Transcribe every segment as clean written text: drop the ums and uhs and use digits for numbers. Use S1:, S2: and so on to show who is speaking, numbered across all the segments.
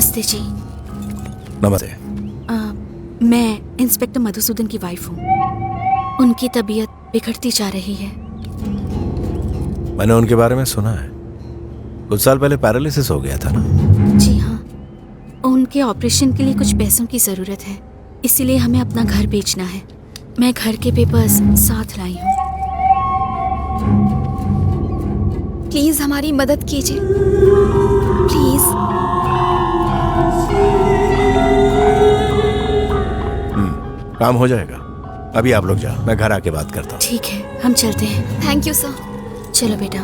S1: नमस्ते जी।
S2: नमस्ते।
S1: मैं इंस्पेक्टर मधुसूदन की वाइफ हूँ। उनकी तबीयत बिगड़ती जा रही है।
S2: मैंने उनके बारे में सुना है, कुछ साल पहले पैरालिसिस हो गया था ना?
S1: जी हाँ, उनके ऑपरेशन के लिए कुछ पैसों की ज़रूरत है, इसीलिए हमें अपना घर बेचना है। मैं घर के पेपर्स साथ लाई हूँ।
S3: प्लीज हमारी मदद कीजिए, प्लीज।
S2: काम हो जाएगा। अभी आप लोग जाओ, मैं घर आके बात करता हूँ।
S1: ठीक है, हम चलते हैं।
S3: Thank you sir.
S1: चलो बेटा।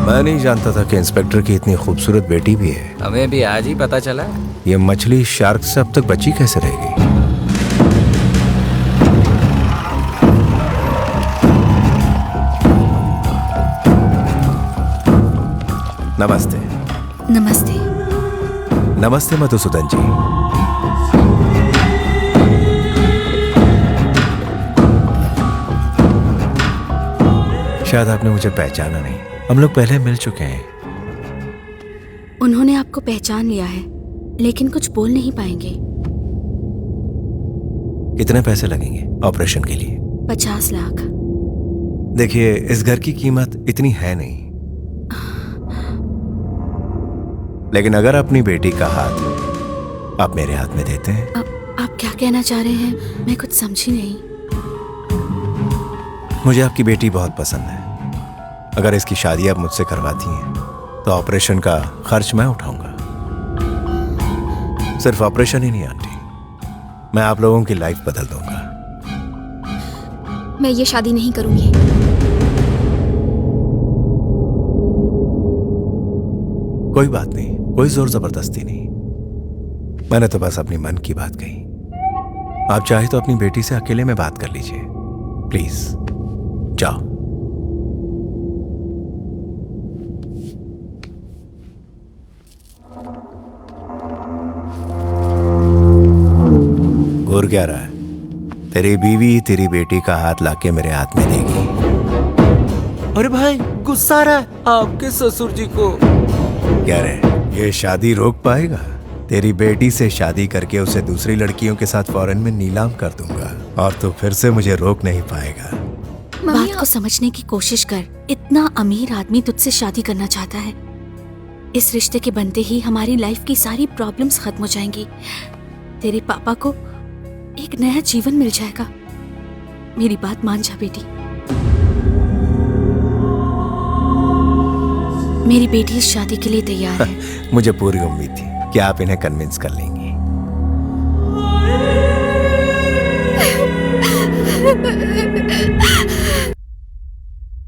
S2: मैं नहीं जानता था कि इंस्पेक्टर की इतनी खूबसूरत बेटी भी है।
S4: हमें भी आज ही पता चला।
S2: ये मछली शार्क से अब तक बची कैसे रहेगी? नमस्ते।
S1: नमस्ते।
S2: नमस्ते मधुसूदन जी। शायद आपने मुझे पहचाना नहीं, हम लोग पहले मिल चुके हैं।
S1: उन्होंने आपको पहचान लिया है, लेकिन कुछ बोल नहीं पाएंगे।
S2: कितने पैसे लगेंगे ऑपरेशन के लिए?
S1: 50 लाख।
S2: देखिए, इस घर की कीमत इतनी है नहीं, लेकिन अगर अपनी बेटी का हाथ आप मेरे हाथ में देते हैं।
S1: आप क्या कहना चाह रहे हैं? मैं कुछ समझी नहीं।
S2: मुझे आपकी बेटी बहुत पसंद है। अगर इसकी शादी आप मुझसे करवाती हैं तो ऑपरेशन का खर्च मैं उठाऊंगा। सिर्फ ऑपरेशन ही नहीं आंटी, मैं आप लोगों की लाइफ बदल दूंगा।
S3: मैं ये शादी नहीं करूंगी।
S2: कोई बात नहीं, कोई जोर जबरदस्ती नहीं। मैंने तो बस अपनी मन की बात कही। आप चाहे तो अपनी बेटी से अकेले में बात कर लीजिए, प्लीज। जाओ। घूर क्या रहा है? तेरी बीवी तेरी बेटी का हाथ लाके मेरे हाथ में देगी।
S4: अरे भाई, गुस्सा आ रहा है आपके ससुर जी को।
S2: क्या रे, ये शादी रोक पाएगा? तेरी बेटी से शादी करके उसे दूसरी लड़कियों के साथ फॉरेन में नीलाम कर दूंगा और तू फिर से मुझे रोक नहीं पाएगा।
S1: बात को समझने की कोशिश कर। इतना अमीर आदमी तुझसे शादी करना चाहता है। इस रिश्ते के बनते ही हमारी लाइफ की सारी प्रॉब्लम्स खत्म हो जाएंगी। तेरे पापा को एक नया जीवन मिल जाएगा। मेरी बात मान जा बेटी। मेरी बेटी इस शादी के लिए तैयार है।
S2: मुझे पूरी उम्मीद थी कि आप इन्हें कन्विंस कर लेंगी।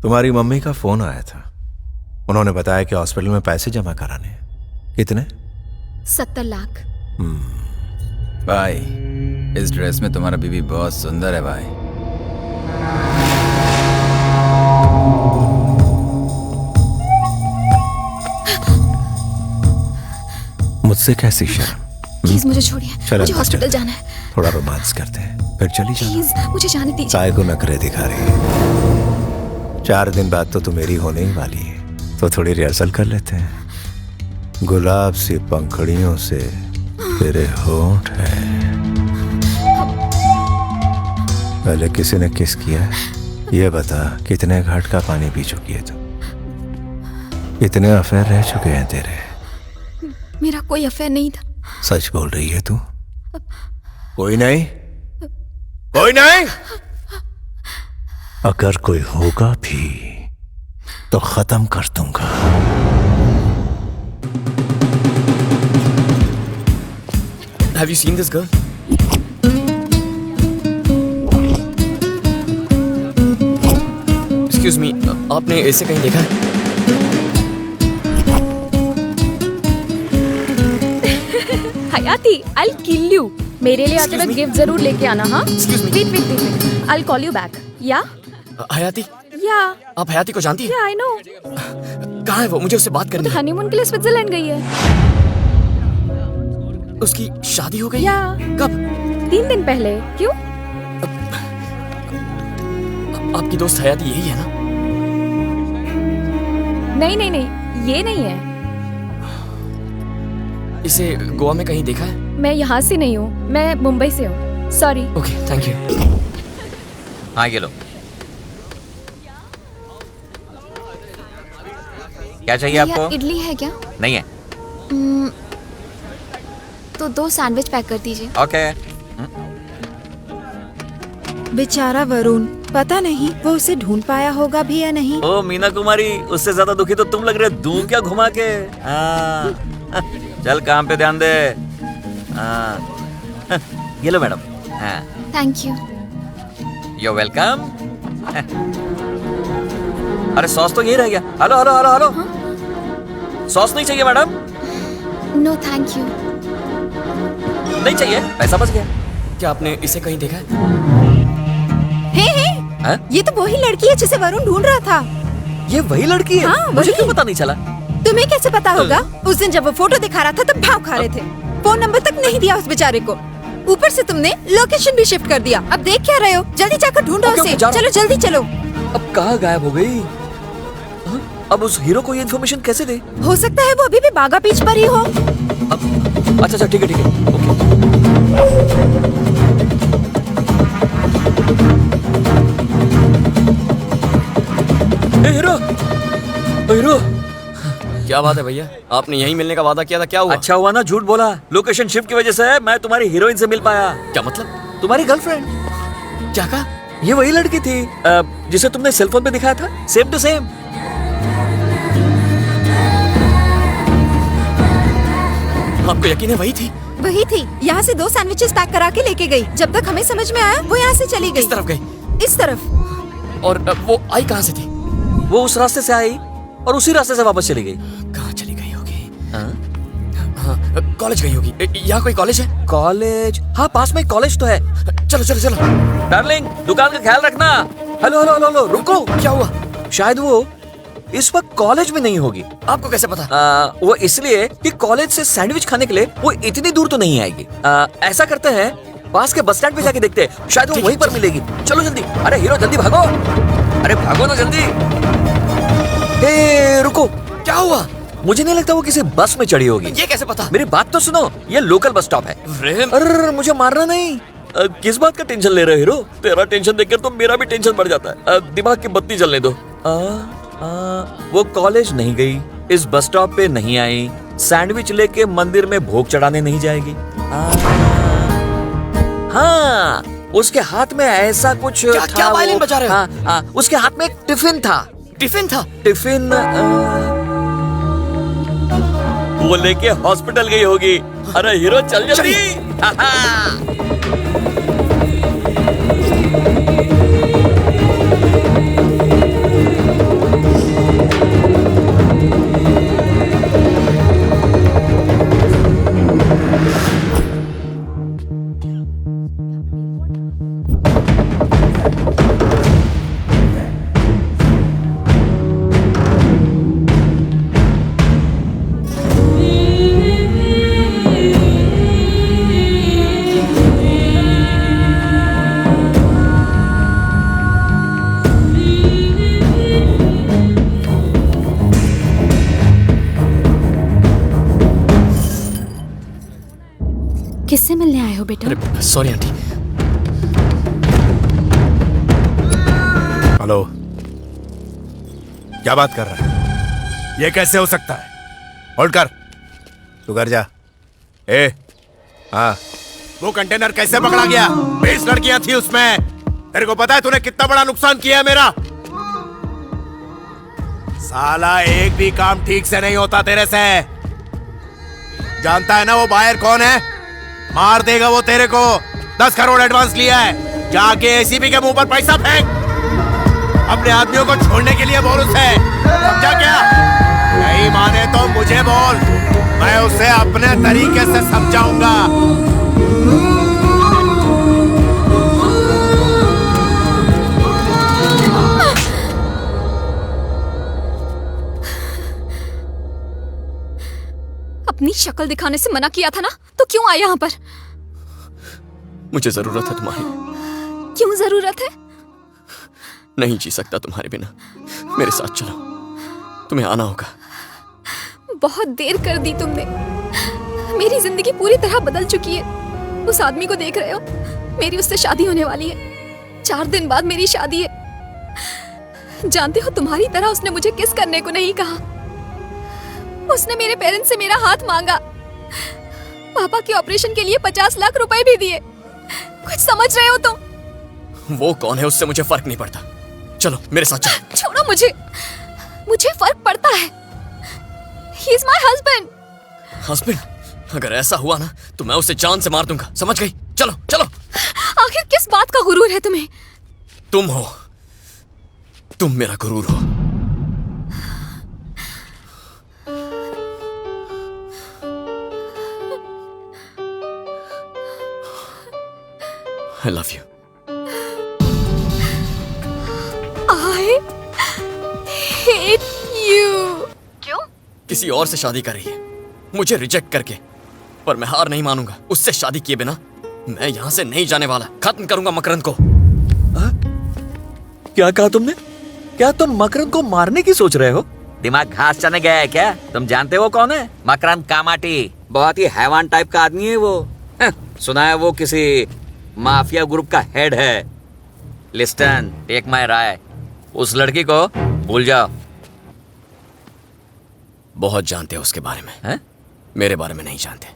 S2: तुम्हारी मम्मी का फोन आया था। उन्होंने बताया कि हॉस्पिटल में पैसे जमा कराने हैं। कितने?
S3: 70 लाख।
S4: भाई, इस ड्रेस में तुम्हारा बीवी बहुत सुंदर है भाई।
S2: मुझसे कैसी शर्म?
S3: प्लीज मुझे छोड़िए, मुझे हॉस्पिटल जाना है।
S2: थोड़ा रोमांस करते हैं, फिर चली जाना।
S3: प्लीज मुझे जाने दीजिए।
S2: काय को नखरे दिखा रही है? 4 दिन बाद तो तू मेरी होने ही वाली है, तो थोड़ी रिहर्सल कर लेते हैं। गुलाब सी पंखड़ियों से तेरे होंठ है। पहले किसी ने किस किया है? ये बता, कितने घाट का पानी पी चुकी है तू? कितने अफेयर रह चुके हैं तेरे?
S3: मेरा कोई अफेयर नहीं था।
S2: सच बोल रही है तू? कोई नहीं? कोई नहीं? अगर कोई होगा भी तो खत्म कर दूंगा।
S4: Have you seen this girl? Excuse me, आपने इसे कहीं देखा है?
S5: हयाती, I'll kill you. मेरे लिए आते वक्त गिफ्ट जरूर लेके आना। हाँ?
S4: Excuse me.
S5: Wait. I'll call you back. Yeah?
S4: हयाती,
S5: Yeah.
S4: आप हयाती को जानती हैं?
S5: Yeah, I know.
S4: कहाँ है वो? मुझे उससे बात करनी
S5: तो
S4: है।
S5: हनीमून के लिए स्विट्जरलैंड गई है।
S4: उसकी शादी हो गई?
S5: Yeah.
S4: कब?
S5: 3 दिन पहले। क्यों?
S4: आपकी दोस्त हयाती यही है ना?
S5: नहीं, ये नहीं है।
S6: इसे गोवा में कहीं देखा है?
S5: मैं यहाँ से नहीं हूँ, मैं मुंबई से हूँ। सॉरी।
S6: Okay, thank you.
S7: हाँ ये लो। क्या चाहिए
S3: भैया,
S7: आपको?
S3: इडली है क्या?
S7: नहीं है।
S3: तो 2 सैंडविच पैक कर दीजिए।
S7: ओके।
S8: बेचारा वरुण, पता नहीं वो उसे ढूंढ पाया होगा भी या नहीं।
S7: ओ मीना कुमारी, उससे ज्यादा दुखी तो तुम लग रहे हो। दूं क्या घुमा के? हाँ। चल काम पे ध्यान दे। हाँ। ये लो मैडम। हाँ।
S3: Thank you.
S7: You welcome. अरे सॉस तो यही रह गया। Hello hello hello hello. Sauce नहीं चाहिए मैडम?
S3: No thank you.
S7: नहीं चाहिए, पैसा बच गया।
S6: क्या आपने इसे कहीं देखा है?
S7: हाँ?
S8: ये तो वही लड़की है जिसे वरुण ढूंढ रहा था।
S7: ये वही लड़की है?
S8: हाँ,
S7: मुझे
S8: वही।
S7: क्यों पता नहीं चला?
S8: तुम्हें कैसे पता होगा? उस दिन जब वो फोटो दिखा रहा था तब भाव खा रहे थे। फोन नंबर तक नहीं दिया उस बेचारे को। ऊपर से तुमने लोकेशन भी शिफ्ट कर दिया। अब देख क्या रहे हो? जल्दी जाकर ढूंढो
S7: ओके,
S8: उसे।
S7: ओके, जा रहा
S8: चलो जल्दी चलो।
S7: अब कहाँ गायब हो गई? हाँ? अब उस हीरो को ये इन्फॉर्मेशन कैसे दे?
S8: हो सकता है वो अभी भी बागा बीच पर ही हो।
S7: अच्छा अच्छा, ठीक है ठीक है। ओके। ए, हीरो हीरो।
S6: क्या बात है भैया, आपने यहीं मिलने का वादा किया था, क्या हुआ?
S7: अच्छा हुआ ना झूठ बोला। लोकेशन शिफ्ट की वजह से मैं तुम्हारी हीरोइन से मिल पाया।
S6: क्या मतलब?
S7: तुम्हारी गर्लफ्रेंड।
S6: क्या कहा?
S7: ये वही लड़की थी जिसे तुमने सेलफोन पे दिखाया था। Same to same.
S6: आपको यकीन है वही थी?
S8: वही थी। यहाँ से 2 सैंडविचेस पैक करा के लेके गई। जब तक हमें समझ में आया वो यहाँ से चली गई।
S6: किस तरफ गई?
S8: इस तरफ।
S6: और वो आई कहाँ से थी?
S7: वो उस रास्ते से आई और उसी रास्ते से वापस चली गई।
S6: कहाँ चली गई होगी?
S7: हाँ?
S6: हाँ, कॉलेज गई होगी। यहाँ कोई कॉलेज है?
S7: कॉलेज? हाँ पास में कॉलेज तो है।
S6: चलो चलो चलो।
S7: डार्लिंग दुकान का ख्याल रखना। हेलो हेलो हेलो हेलो, रुको।
S6: क्या हुआ?
S7: शायद वो इस वक्त कॉलेज में नहीं होगी।
S6: आपको कैसे पता?
S7: वो इसलिए कि कॉलेज से सैंडविच खाने के लिए वो इतनी दूर तो नहीं आएगी। ऐसा करते हैं, पास के बस स्टैंड पे जाके देखते हैं, शायद वो वहीं पर मिलेगी। चलो जल्दी। अरे हीरो जल्दी भागो। अरे भागो ना जल्दी। ए रुको।
S6: क्या हुआ?
S7: मुझे नहीं लगता वो किसी बस में चढ़ी होगी।
S6: ये कैसे पता?
S7: मेरी बात तो सुनो, ये लोकल बस स्टॉप है। अरे मुझे मारना नहीं। किस बात का टेंशन ले रहे हो हीरो? तेरा टेंशन देखकर तो मेरा भी टेंशन बढ़ जाता है। दिमाग की बत्ती जलने दो। वो कॉलेज नहीं गई, इस बस स्टॉप पे नहीं आई, सैंडविच लेके मंदिर में भोग चढ़ाने नहीं जाएगी। हाँ, उसके हाथ में ऐसा कुछ था।
S6: क्या वायलिन बजा रहे हो?
S7: हाँ, उसके हाथ में एक टिफिन था।
S6: टिफिन था?
S7: टिफिन वो लेके हॉस्पिटल गई होगी। अरे हीरो चल जल्दी।
S1: किससे मिलने आए हो बेटा?
S6: अरे सॉरी आंटी।
S2: हेलो, क्या बात कर रहा है? ये कैसे हो सकता है? होल्ड कर। तू घर जा। ए, हाँ, वो कंटेनर कैसे पकड़ा गया? 20 लड़कियां थी उसमें। तेरे को पता है तूने कितना बड़ा नुकसान किया है मेरा? साला एक भी काम ठीक से नहीं होता तेरे से। जानता है ना वो बायर कौन है? मार देगा वो तेरे को। 10 करोड़ एडवांस लिया है। जाके एसीपी के मुंह पर पैसा फेंक। अपने आदमियों को छोड़ने के लिए बोल उसे। समझा क्या? नहीं माने तो मुझे बोल, मैं उसे अपने तरीके से समझाऊंगा।
S3: अपनी शक्ल दिखाने से मना किया था ना, तो क्यों आया यहाँ पर?
S6: मुझे जरूरत है तुम्हारी।
S3: क्यों जरूरत है?
S6: नहीं जी सकता तुम्हारे बिना। मेरे साथ चलो, तुम्हें आना होगा।
S3: बहुत देर कर दी तुमने। मेरी जिंदगी पूरी तरह बदल चुकी है। उस आदमी को देख रहे हो, मेरी उससे शादी होने वाली है। 4 दिन बाद मेरी शादी है। जानते हो, तुम्हारी तरह उसने मुझे किस करने को नहीं कहा। उसने मेरे पेरेंट्स से मेरा हाथ मांगा। पापा के ऑपरेशन के लिए 50 लाख रुपए भी दिए। कुछ समझ रहे हो तुम?
S6: वो कौन है उससे मुझे फर्क नहीं पड़ता। चलो मेरे साथ चलो।
S3: छोड़ो मुझे। मुझे फर्क पड़ता है। He is my husband।
S6: Husband? अगर ऐसा हुआ ना तो मैं उसे जान से मार दूंगा, समझ गई? चलो चलो।
S3: आखिर किस बात का गुरूर है तुम्हें?
S6: तुम हो, तुम मेरा गुरूर हो। I love you।
S3: I hate you। क्यों?
S6: किसी और से शादी कर रही है, मुझे रिजेक्ट करके। पर मैं हार नहीं मानूंगा। उससे शादी किए बिना मैं यहाँ से नहीं जाने वाला। खत्म करूंगा मकरंद को।
S7: क्या कहा तुमने? क्या तुम मकरंद को मारने की सोच रहे हो? दिमाग घास चने गया है क्या? तुम जानते हो कौन है मकरंद कामाटी? बहुत ही हैवान टाइप का आदमी है वो। सुना है वो किसी माफिया ग्रुप का हेड है। लिस्टन, टेक माय राय, उस लड़की को भूल जाओ।
S6: बहुत जानते हो उसके बारे में
S7: है?
S6: मेरे बारे में नहीं जानते।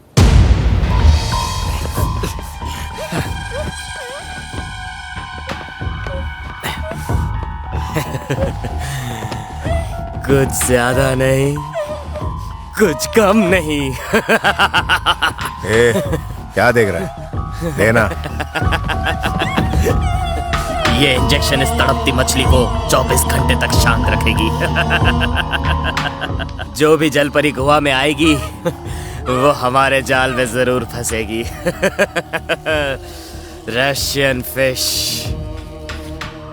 S9: कुछ ज्यादा नहीं, कुछ कम नहीं।
S2: ए, क्या देख रहा है? देना।
S9: ये इंजेक्शन इस तड़पती मछली को 24 घंटे तक शांत रखेगी। जो भी जलपरी गुहा में आएगी वो हमारे जाल में जरूर फंसेगी। Russian fish.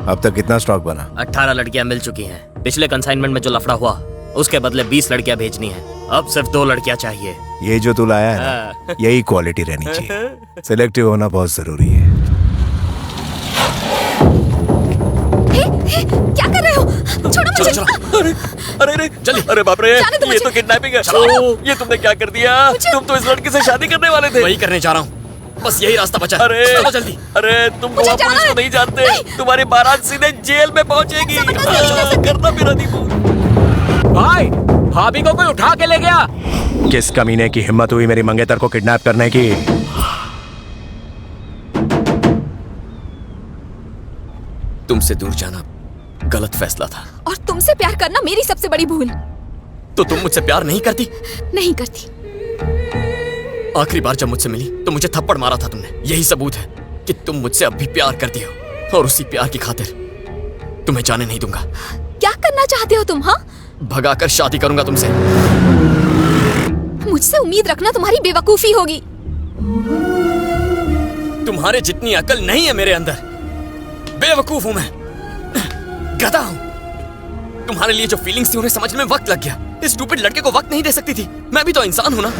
S2: अब तक कितना स्टॉक बना?
S9: 18 लड़कियां मिल चुकी हैं। पिछले कंसाइनमेंट में जो लफड़ा हुआ उसके बदले 20 लड़कियां भेजनी हैं। अब सिर्फ 2 लड़कियां चाहिए।
S2: ये जो तू लाया है ना, यही क्वालिटी रहनी चाहिए। सिलेक्टिव होना बहुत जरूरी है।
S3: क्या कर रहे हो? छोड़ो मुझे।
S6: चलो
S7: अरे अरे जल्दी। अरे बाप रे,
S3: जाने दो
S7: ये
S3: मुझे।
S7: तो किडनैपिंग है।
S3: छोड़ो।
S7: ये तुमने क्या कर दिया? तुम तो इस लड़की से शादी करने वाले थे।
S6: वही करने जा रहा हूँ, बस यही रास्ता बचा।
S7: अरे
S6: चलो जल्दी।
S7: अरे तुम
S3: मुझे
S7: गोवा
S3: जाना
S7: पुलिस
S3: है।
S7: को नहीं जानते। तुम्हारी बारात सीधे जेल में पहुंचेगी। करना मेरा दीपू।
S9: भाई, भाभी को कोई उठा के ले गया।
S2: किस कमीने की हिम्मत हुई मेरी मंगेतर को किडनैप करने की?
S6: तुमसे दूर जाना गलत फैसला था।
S3: और तुमसे प्यार करना मेरी सबसे बड़ी भूल।
S6: तो तुम मुझसे प्यार नहीं करती?
S3: नहीं करती।
S6: आखिरी बार जब मुझसे मिली तो मुझे थप्पड़ मारा था तुमने। यही सबूत है कि तुम मुझसे अब भी प्यार करती हो। और उसी प्यार की खातिर तुम्हें जाने नहीं दूंगा।
S3: क्या करना चाहते हो तुम? हाँ,
S6: भगाकर शादी करूंगा तुमसे।
S3: मुझसे उम्मीद रखना तुम्हारी बेवकूफी होगी।
S6: तुम्हारे जितनी अकल नहीं है मेरे अंदर। बेवकूफ हूं मैं, गधा हूं। तुम्हारे लिए जो फीलिंग्स थी उन्हें समझने में वक्त लग गया। इस स्टूपिड लड़के को वक्त नहीं दे सकती थी। मैं भी तो इंसान हूं ना।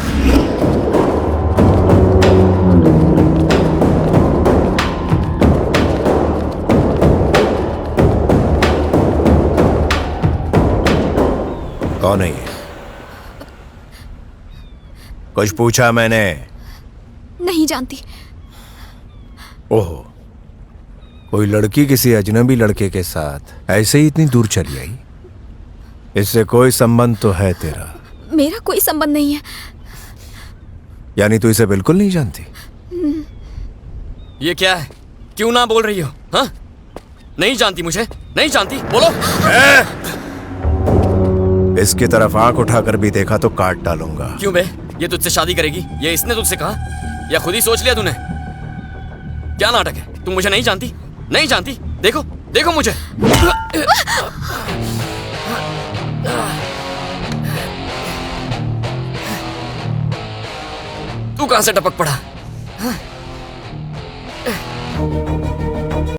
S2: कौन है ये? कुछ पूछा मैंने?
S3: नहीं जानती।
S2: ओहो, कोई लड़की किसी अजनबी लड़के के साथ ऐसे ही इतनी दूर चली आई? इससे कोई संबंध तो है तेरा?
S3: मेरा कोई संबंध नहीं है।
S2: यानी तू इसे बिल्कुल नहीं जानती?
S6: ये क्या है? क्यों ना बोल रही हो? हाँ, नहीं जानती मुझे? नहीं जानती? बोलो।
S2: इसकी तरफ आंख उठाकर भी देखा तो काट डालूंगा।
S6: क्यों बे? ये तुझसे शादी करेगी? ये इसने तुझसे कहा या खुद ही सोच लिया तूने? क्या नाटक है? तुम मुझे नहीं जानती? नहीं जानती? देखो देखो मुझे। तू कहां से टपक पड़ा? हाँ?